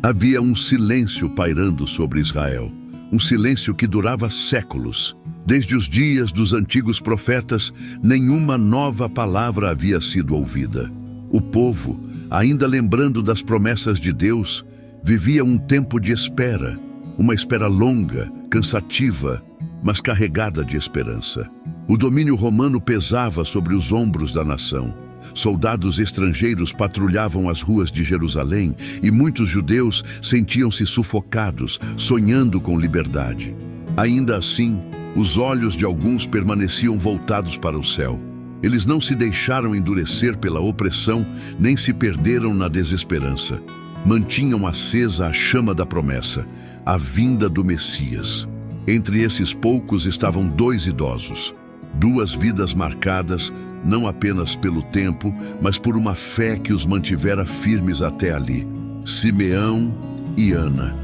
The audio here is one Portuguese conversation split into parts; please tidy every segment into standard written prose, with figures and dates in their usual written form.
Havia um silêncio pairando sobre Israel, um silêncio que durava séculos. Desde os dias dos antigos profetas, nenhuma nova palavra havia sido ouvida. O povo, ainda lembrando das promessas de Deus, vivia um tempo de espera, uma espera longa, cansativa, mas carregada de esperança. O domínio romano pesava sobre os ombros da nação. Soldados estrangeiros patrulhavam as ruas de Jerusalém e muitos judeus sentiam-se sufocados, sonhando com liberdade. Ainda assim, os olhos de alguns permaneciam voltados para o céu. Eles não se deixaram endurecer pela opressão, nem se perderam na desesperança. Mantinham acesa a chama da promessa, a vinda do Messias. Entre esses poucos estavam 2 idosos, 2 vidas marcadas, não apenas pelo tempo, mas por uma fé que os mantivera firmes até ali. Simeão e Ana.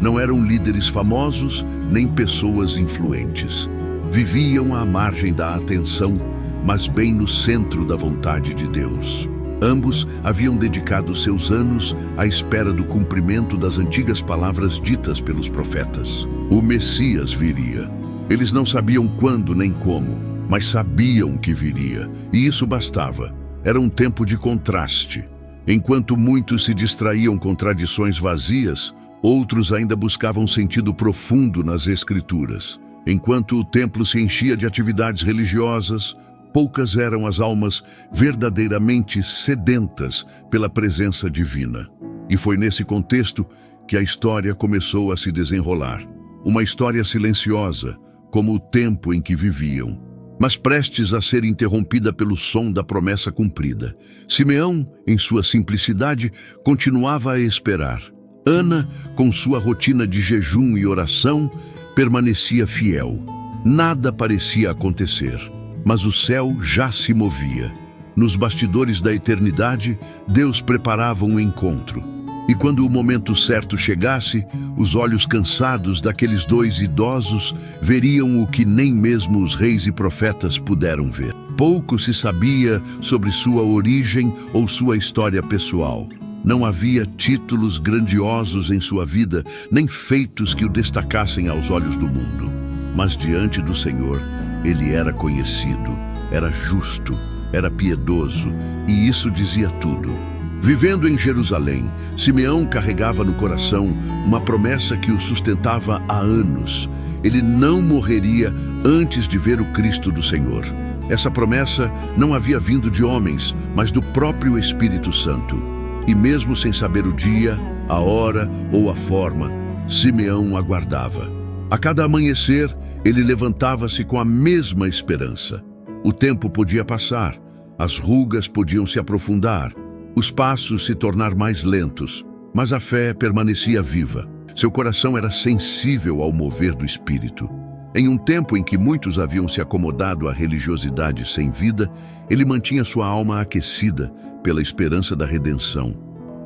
Não eram líderes famosos, nem pessoas influentes. Viviam à margem da atenção, mas bem no centro da vontade de Deus. Ambos haviam dedicado seus anos à espera do cumprimento das antigas palavras ditas pelos profetas. O Messias viria. Eles não sabiam quando nem como, mas sabiam que viria, e isso bastava. Era um tempo de contraste. Enquanto muitos se distraíam com tradições vazias, outros ainda buscavam sentido profundo nas Escrituras. Enquanto o templo se enchia de atividades religiosas, poucas eram as almas verdadeiramente sedentas pela presença divina. E foi nesse contexto que a história começou a se desenrolar. Uma história silenciosa, como o tempo em que viviam, mas prestes a ser interrompida pelo som da promessa cumprida. Simeão, em sua simplicidade, continuava a esperar. Ana, com sua rotina de jejum e oração, permanecia fiel. Nada parecia acontecer, mas o céu já se movia. Nos bastidores da eternidade, Deus preparava um encontro. E quando o momento certo chegasse, os olhos cansados daqueles 2 idosos veriam o que nem mesmo os reis e profetas puderam ver. Pouco se sabia sobre sua origem ou sua história pessoal. Não havia títulos grandiosos em sua vida, nem feitos que o destacassem aos olhos do mundo. Mas diante do Senhor, ele era conhecido, era justo, era piedoso, e isso dizia tudo. Vivendo em Jerusalém, Simeão carregava no coração uma promessa que o sustentava há anos. Ele não morreria antes de ver o Cristo do Senhor. Essa promessa não havia vindo de homens, mas do próprio Espírito Santo. E mesmo sem saber o dia, a hora ou a forma, Simeão aguardava. A cada amanhecer, ele levantava-se com a mesma esperança. O tempo podia passar, as rugas podiam se aprofundar, os passos se tornar mais lentos, mas a fé permanecia viva. Seu coração era sensível ao mover do Espírito. Em um tempo em que muitos haviam se acomodado à religiosidade sem vida, ele mantinha sua alma aquecida pela esperança da redenção.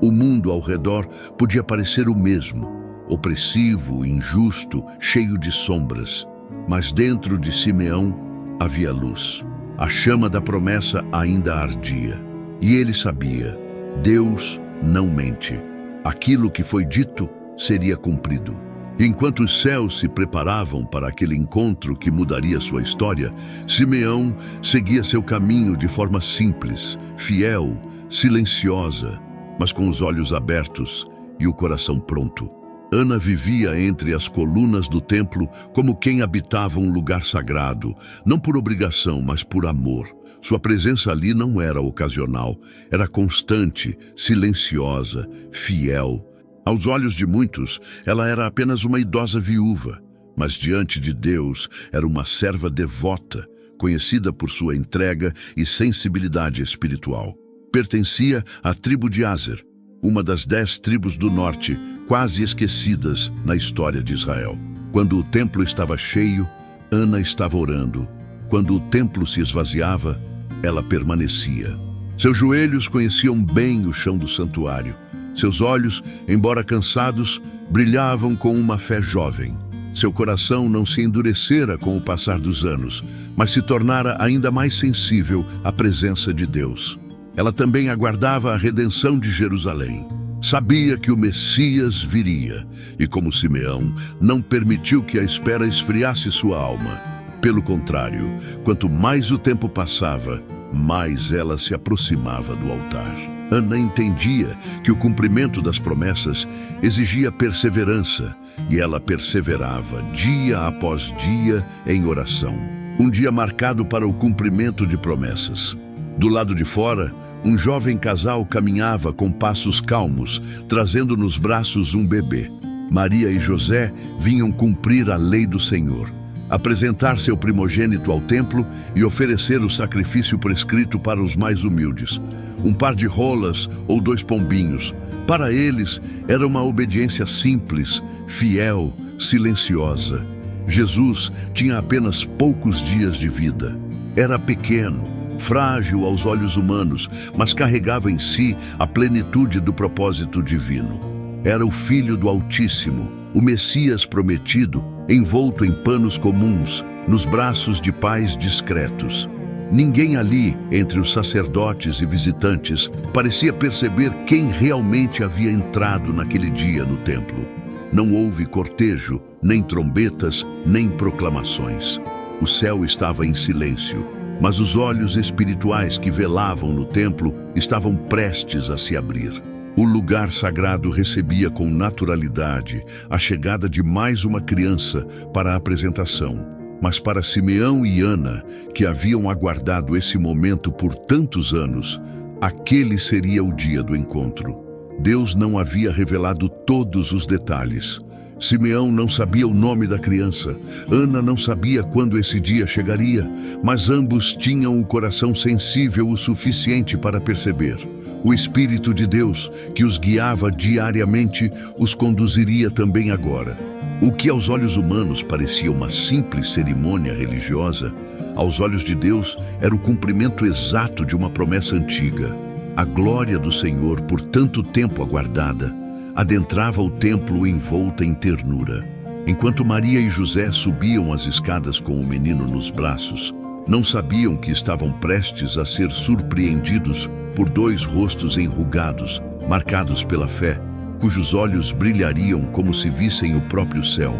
O mundo ao redor podia parecer o mesmo, opressivo, injusto, cheio de sombras. Mas dentro de Simeão havia luz. A chama da promessa ainda ardia. E ele sabia, Deus não mente. Aquilo que foi dito seria cumprido. Enquanto os céus se preparavam para aquele encontro que mudaria sua história, Simeão seguia seu caminho de forma simples, fiel, silenciosa, mas com os olhos abertos e o coração pronto. Ana vivia entre as colunas do templo como quem habitava um lugar sagrado, não por obrigação, mas por amor. Sua presença ali não era ocasional, era constante, silenciosa, fiel. Aos olhos de muitos, ela era apenas uma idosa viúva, mas diante de Deus era uma serva devota, conhecida por sua entrega e sensibilidade espiritual. Pertencia à tribo de Aser, uma das 10 tribos do norte, quase esquecidas na história de Israel. Quando o templo estava cheio, Ana estava orando. Quando o templo se esvaziava, ela permanecia. Seus joelhos conheciam bem o chão do santuário. Seus olhos, embora cansados, brilhavam com uma fé jovem. Seu coração não se endurecera com o passar dos anos, mas se tornara ainda mais sensível à presença de Deus. Ela também aguardava a redenção de Jerusalém. Sabia que o Messias viria e, como Simeão, não permitiu que a espera esfriasse sua alma. Pelo contrário, quanto mais o tempo passava, mais ela se aproximava do altar. Ana entendia que o cumprimento das promessas exigia perseverança, e ela perseverava dia após dia em oração. Um dia marcado para o cumprimento de promessas. Do lado de fora, um jovem casal caminhava com passos calmos, trazendo nos braços um bebê. Maria e José vinham cumprir a lei do Senhor, apresentar seu primogênito ao templo e oferecer o sacrifício prescrito para os mais humildes. Um par de rolas ou 2 pombinhos. Para eles, era uma obediência simples, fiel, silenciosa. Jesus tinha apenas poucos dias de vida. Era pequeno, frágil aos olhos humanos, mas carregava em si a plenitude do propósito divino. Era o Filho do Altíssimo, o Messias prometido, envolto em panos comuns, nos braços de pais discretos. Ninguém ali, entre os sacerdotes e visitantes, parecia perceber quem realmente havia entrado naquele dia no templo. Não houve cortejo, nem trombetas, nem proclamações. O céu estava em silêncio, mas os olhos espirituais que velavam no templo estavam prestes a se abrir. O lugar sagrado recebia com naturalidade a chegada de mais uma criança para a apresentação. Mas para Simeão e Ana, que haviam aguardado esse momento por tantos anos, aquele seria o dia do encontro. Deus não havia revelado todos os detalhes. Simeão não sabia o nome da criança. Ana não sabia quando esse dia chegaria, mas ambos tinham o coração sensível o suficiente para perceber. O Espírito de Deus, que os guiava diariamente, os conduziria também agora. O que aos olhos humanos parecia uma simples cerimônia religiosa, aos olhos de Deus era o cumprimento exato de uma promessa antiga. A glória do Senhor, por tanto tempo aguardada, adentrava o templo envolta em ternura. Enquanto Maria e José subiam as escadas com o menino nos braços, não sabiam que estavam prestes a ser surpreendidos por 2 rostos enrugados, marcados pela fé, cujos olhos brilhariam como se vissem o próprio céu.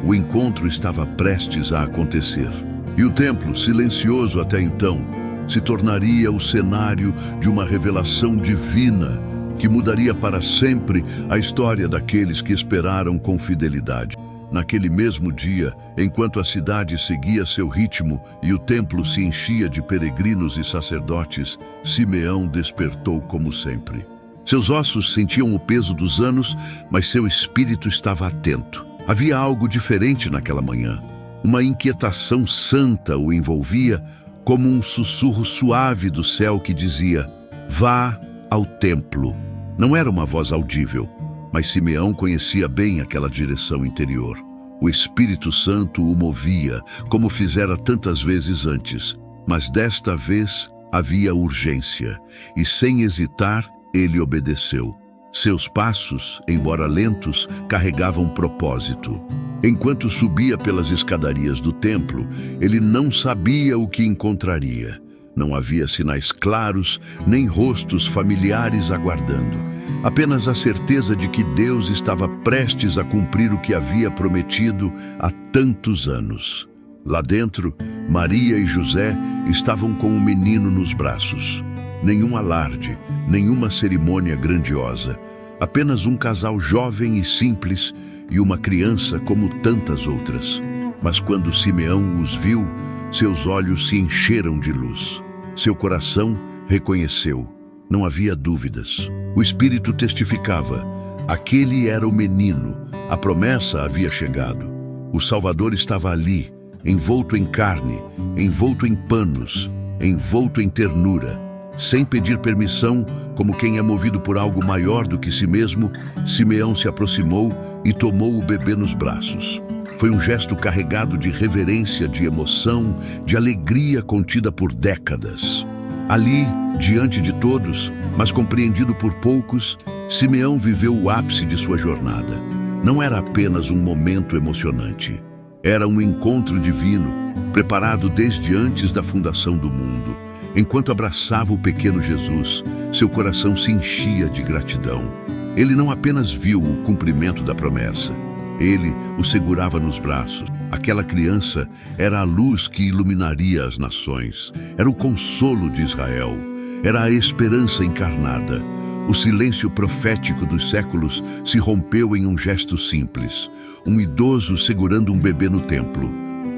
O encontro estava prestes a acontecer. E o templo, silencioso até então, se tornaria o cenário de uma revelação divina que mudaria para sempre a história daqueles que esperaram com fidelidade. Naquele mesmo dia, enquanto a cidade seguia seu ritmo e o templo se enchia de peregrinos e sacerdotes, Simeão despertou como sempre. Seus ossos sentiam o peso dos anos, mas seu espírito estava atento. Havia algo diferente naquela manhã. Uma inquietação santa o envolvia, como um sussurro suave do céu que dizia: "Vá ao templo." Não era uma voz audível, mas Simeão conhecia bem aquela direção interior. O Espírito Santo o movia, como fizera tantas vezes antes. Mas desta vez havia urgência, e sem hesitar, ele obedeceu. Seus passos, embora lentos, carregavam propósito. Enquanto subia pelas escadarias do templo, ele não sabia o que encontraria. Não havia sinais claros, nem rostos familiares aguardando. Apenas a certeza de que Deus estava prestes a cumprir o que havia prometido há tantos anos. Lá dentro, Maria e José estavam com o menino nos braços. Nenhum alarde, nenhuma cerimônia grandiosa. Apenas um casal jovem e simples e uma criança como tantas outras. Mas quando Simeão os viu, seus olhos se encheram de luz. Seu coração reconheceu. Não havia dúvidas. O Espírito testificava. Aquele era o menino. A promessa havia chegado. O Salvador estava ali, envolto em carne, envolto em panos, envolto em ternura. Sem pedir permissão, como quem é movido por algo maior do que si mesmo, Simeão se aproximou e tomou o bebê nos braços. Foi um gesto carregado de reverência, de emoção, de alegria contida por décadas. Ali, diante de todos, mas compreendido por poucos, Simeão viveu o ápice de sua jornada. Não era apenas um momento emocionante. Era um encontro divino, preparado desde antes da fundação do mundo. Enquanto abraçava o pequeno Jesus, seu coração se enchia de gratidão. Ele não apenas viu o cumprimento da promessa, ele o segurava nos braços. Aquela criança era a luz que iluminaria as nações, era o consolo de Israel, era a esperança encarnada. O silêncio profético dos séculos se rompeu em um gesto simples, um idoso segurando um bebê no templo.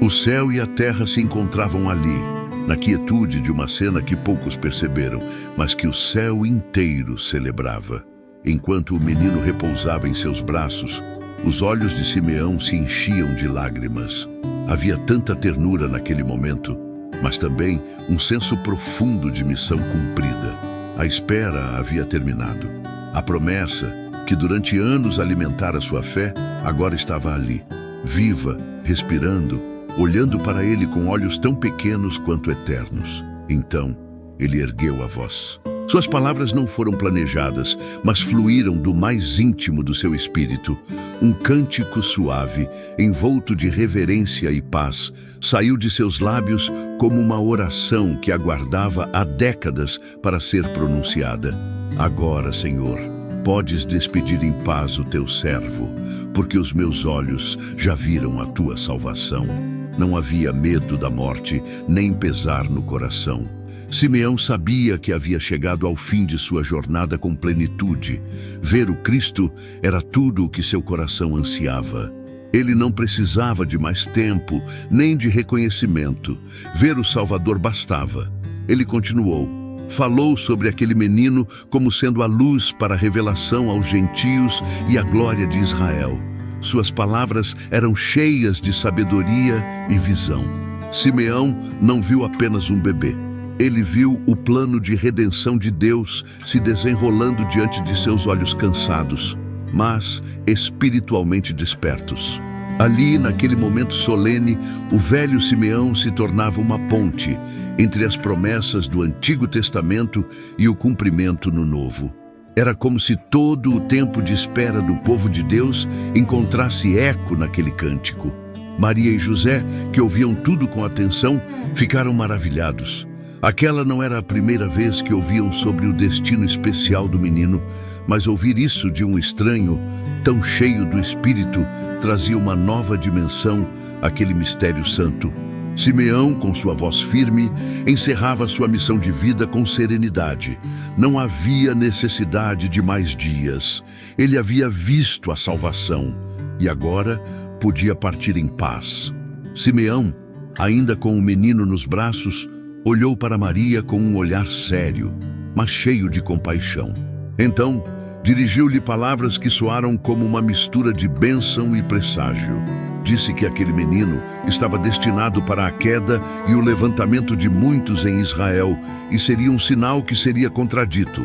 O céu e a terra se encontravam ali, na quietude de uma cena que poucos perceberam, mas que o céu inteiro celebrava. Enquanto o menino repousava em seus braços, os olhos de Simeão se enchiam de lágrimas. Havia tanta ternura naquele momento, mas também um senso profundo de missão cumprida. A espera havia terminado. A promessa, que durante anos alimentara sua fé, agora estava ali, viva, respirando, olhando para ele com olhos tão pequenos quanto eternos. Então, ele ergueu a voz. Suas palavras não foram planejadas, mas fluíram do mais íntimo do seu espírito. Um cântico suave, envolto de reverência e paz, saiu de seus lábios como uma oração que aguardava há décadas para ser pronunciada. Agora, Senhor, podes despedir em paz o teu servo, porque os meus olhos já viram a tua salvação. Não havia medo da morte, nem pesar no coração. Simeão sabia que havia chegado ao fim de sua jornada com plenitude. Ver o Cristo era tudo o que seu coração ansiava. Ele não precisava de mais tempo, nem de reconhecimento. Ver o Salvador bastava. Ele continuou. Falou sobre aquele menino como sendo a luz para a revelação aos gentios e a glória de Israel. Suas palavras eram cheias de sabedoria e visão. Simeão não viu apenas um bebê. Ele viu o plano de redenção de Deus se desenrolando diante de seus olhos cansados, mas espiritualmente despertos. Ali, naquele momento solene, o velho Simeão se tornava uma ponte entre as promessas do Antigo Testamento e o cumprimento no Novo. Era como se todo o tempo de espera do povo de Deus encontrasse eco naquele cântico. Maria e José, que ouviam tudo com atenção, ficaram maravilhados. Aquela não era a primeira vez que ouviam sobre o destino especial do menino, mas ouvir isso de um estranho, tão cheio do Espírito, trazia uma nova dimensão àquele mistério santo. Simeão, com sua voz firme, encerrava sua missão de vida com serenidade. Não havia necessidade de mais dias. Ele havia visto a salvação e agora podia partir em paz. Simeão, ainda com o menino nos braços, olhou para Maria com um olhar sério, mas cheio de compaixão. Então, dirigiu-lhe palavras que soaram como uma mistura de bênção e presságio. Disse que aquele menino estava destinado para a queda e o levantamento de muitos em Israel e seria um sinal que seria contradito.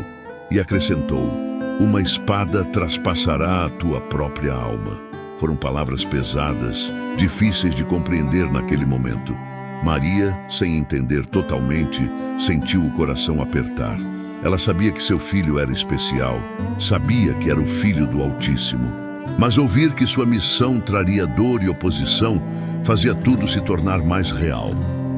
E acrescentou: uma espada traspassará a tua própria alma. Foram palavras pesadas, difíceis de compreender naquele momento. Maria, sem entender totalmente, sentiu o coração apertar. Ela sabia que seu filho era especial, sabia que era o filho do Altíssimo. Mas ouvir que sua missão traria dor e oposição fazia tudo se tornar mais real.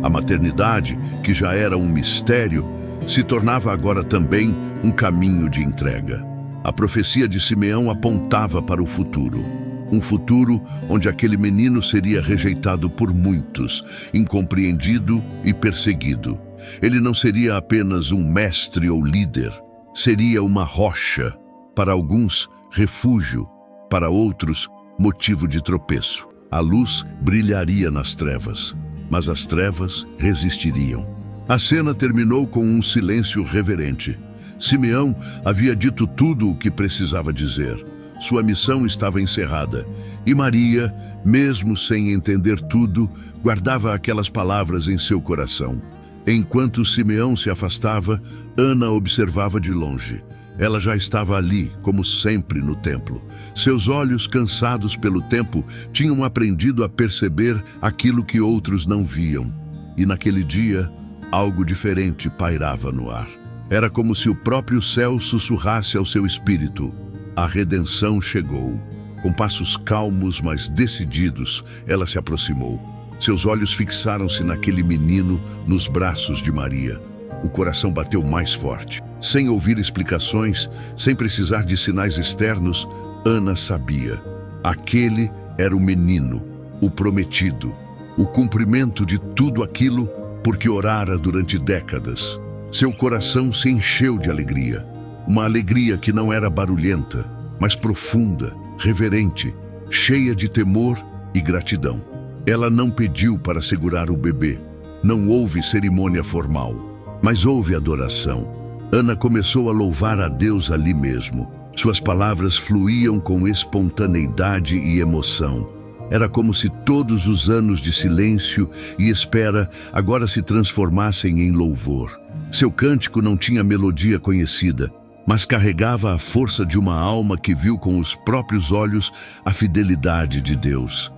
A maternidade, que já era um mistério, se tornava agora também um caminho de entrega. A profecia de Simeão apontava para o futuro. Um futuro onde aquele menino seria rejeitado por muitos, incompreendido e perseguido. Ele não seria apenas um mestre ou líder, seria uma rocha, para alguns, refúgio, para outros, motivo de tropeço. A luz brilharia nas trevas, mas as trevas resistiriam. A cena terminou com um silêncio reverente. Simeão havia dito tudo o que precisava dizer. Sua missão estava encerrada, e Maria, mesmo sem entender tudo, guardava aquelas palavras em seu coração. Enquanto Simeão se afastava, Ana observava de longe. Ela já estava ali, como sempre, no templo. Seus olhos, cansados pelo tempo, tinham aprendido a perceber aquilo que outros não viam. E naquele dia, algo diferente pairava no ar. Era como se o próprio céu sussurrasse ao seu espírito: a redenção chegou. Com passos calmos, mas decididos, ela se aproximou. Seus olhos fixaram-se naquele menino nos braços de Maria. O coração bateu mais forte. Sem ouvir explicações, sem precisar de sinais externos, Ana sabia. Aquele era o menino, o prometido, o cumprimento de tudo aquilo por que orara durante décadas. Seu coração se encheu de alegria. Uma alegria que não era barulhenta, mas profunda, reverente, cheia de temor e gratidão. Ela não pediu para segurar o bebê. Não houve cerimônia formal, mas houve adoração. Ana começou a louvar a Deus ali mesmo. Suas palavras fluíam com espontaneidade e emoção. Era como se todos os anos de silêncio e espera agora se transformassem em louvor. Seu cântico não tinha melodia conhecida, mas carregava a força de uma alma que viu com os próprios olhos a fidelidade de Deus.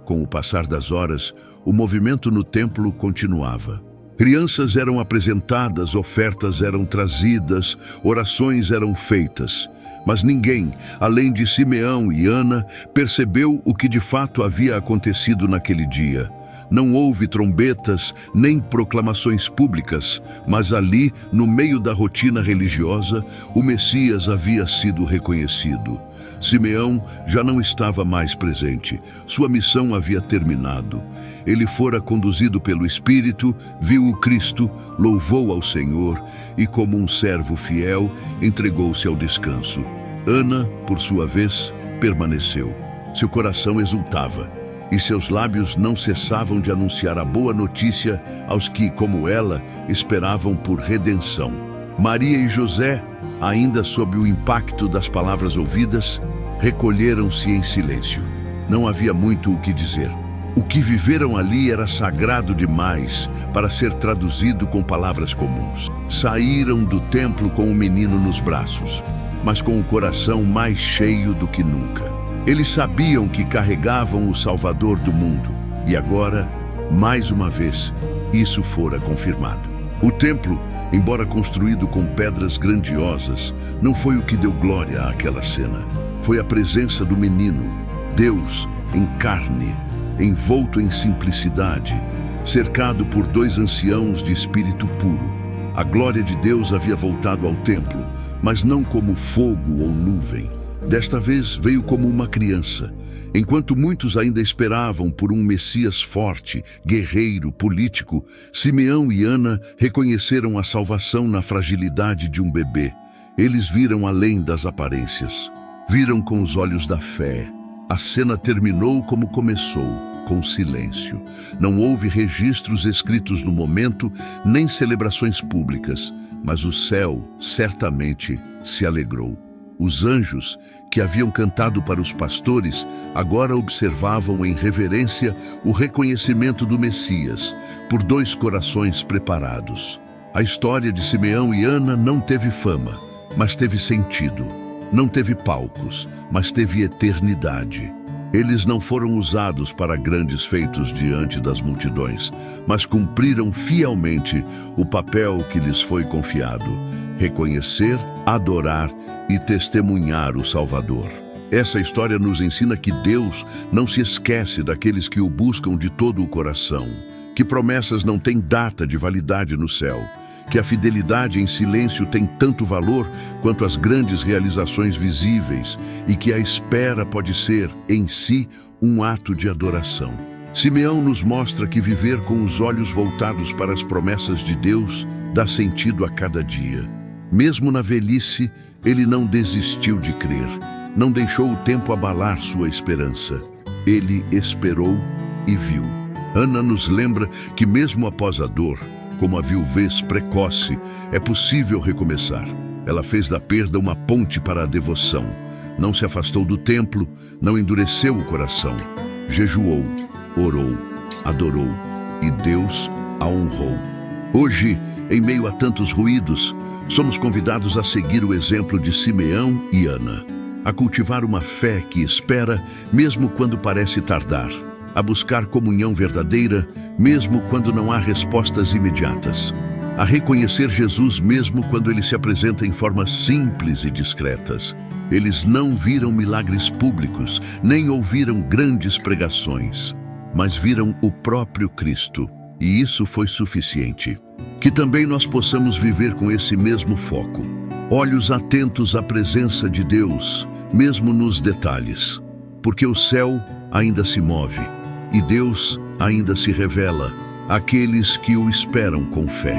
Com o passar das horas, o movimento no templo continuava. Crianças eram apresentadas, ofertas eram trazidas, orações eram feitas. Mas ninguém, além de Simeão e Ana, percebeu o que de fato havia acontecido naquele dia. Não houve trombetas nem proclamações públicas, mas ali, no meio da rotina religiosa, o Messias havia sido reconhecido. Simeão já não estava mais presente. Sua missão havia terminado. Ele fora conduzido pelo Espírito, viu o Cristo, louvou ao Senhor e, como um servo fiel, entregou-se ao descanso. Ana, por sua vez, permaneceu. Seu coração exultava e seus lábios não cessavam de anunciar a boa notícia aos que, como ela, esperavam por redenção. Maria e José, ainda sob o impacto das palavras ouvidas, recolheram-se em silêncio. Não havia muito o que dizer. O que viveram ali era sagrado demais para ser traduzido com palavras comuns. Saíram do templo com o menino nos braços, mas com o coração mais cheio do que nunca. Eles sabiam que carregavam o Salvador do mundo, e agora, mais uma vez, isso fora confirmado. O templo, embora construído com pedras grandiosas, não foi o que deu glória àquela cena. Foi a presença do menino, Deus em carne, envolto em simplicidade, cercado por dois anciãos de espírito puro. A glória de Deus havia voltado ao templo, mas não como fogo ou nuvem. Desta vez veio como uma criança. Enquanto muitos ainda esperavam por um Messias forte, guerreiro, político, Simeão e Ana reconheceram a salvação na fragilidade de um bebê. Eles viram além das aparências. Viram com os olhos da fé. A cena terminou como começou, com silêncio. Não houve registros escritos no momento, nem celebrações públicas, mas o céu certamente se alegrou. Os anjos, que haviam cantado para os pastores, agora observavam em reverência o reconhecimento do Messias, por dois corações preparados. A história de Simeão e Ana não teve fama, mas teve sentido. Não teve palcos, mas teve eternidade. Eles não foram usados para grandes feitos diante das multidões, mas cumpriram fielmente o papel que lhes foi confiado: reconhecer, adorar e testemunhar o Salvador. Essa história nos ensina que Deus não se esquece daqueles que o buscam de todo o coração, que promessas não têm data de validade no céu, que a fidelidade em silêncio tem tanto valor quanto as grandes realizações visíveis e que a espera pode ser, em si, um ato de adoração. Simeão nos mostra que viver com os olhos voltados para as promessas de Deus dá sentido a cada dia. Mesmo na velhice, ele não desistiu de crer, não deixou o tempo abalar sua esperança. Ele esperou e viu. Ana nos lembra que mesmo após a dor, como a viuvez precoce, é possível recomeçar. Ela fez da perda uma ponte para a devoção. Não se afastou do templo, não endureceu o coração. Jejuou, orou, adorou e Deus a honrou. Hoje, em meio a tantos ruídos, somos convidados a seguir o exemplo de Simeão e Ana, a cultivar uma fé que espera mesmo quando parece tardar, a buscar comunhão verdadeira, mesmo quando não há respostas imediatas, a reconhecer Jesus mesmo quando ele se apresenta em formas simples e discretas. Eles não viram milagres públicos, nem ouviram grandes pregações, mas viram o próprio Cristo, e isso foi suficiente. Que também nós possamos viver com esse mesmo foco. Olhos atentos à presença de Deus, mesmo nos detalhes. Porque o céu ainda se move e Deus ainda se revela àqueles que o esperam com fé.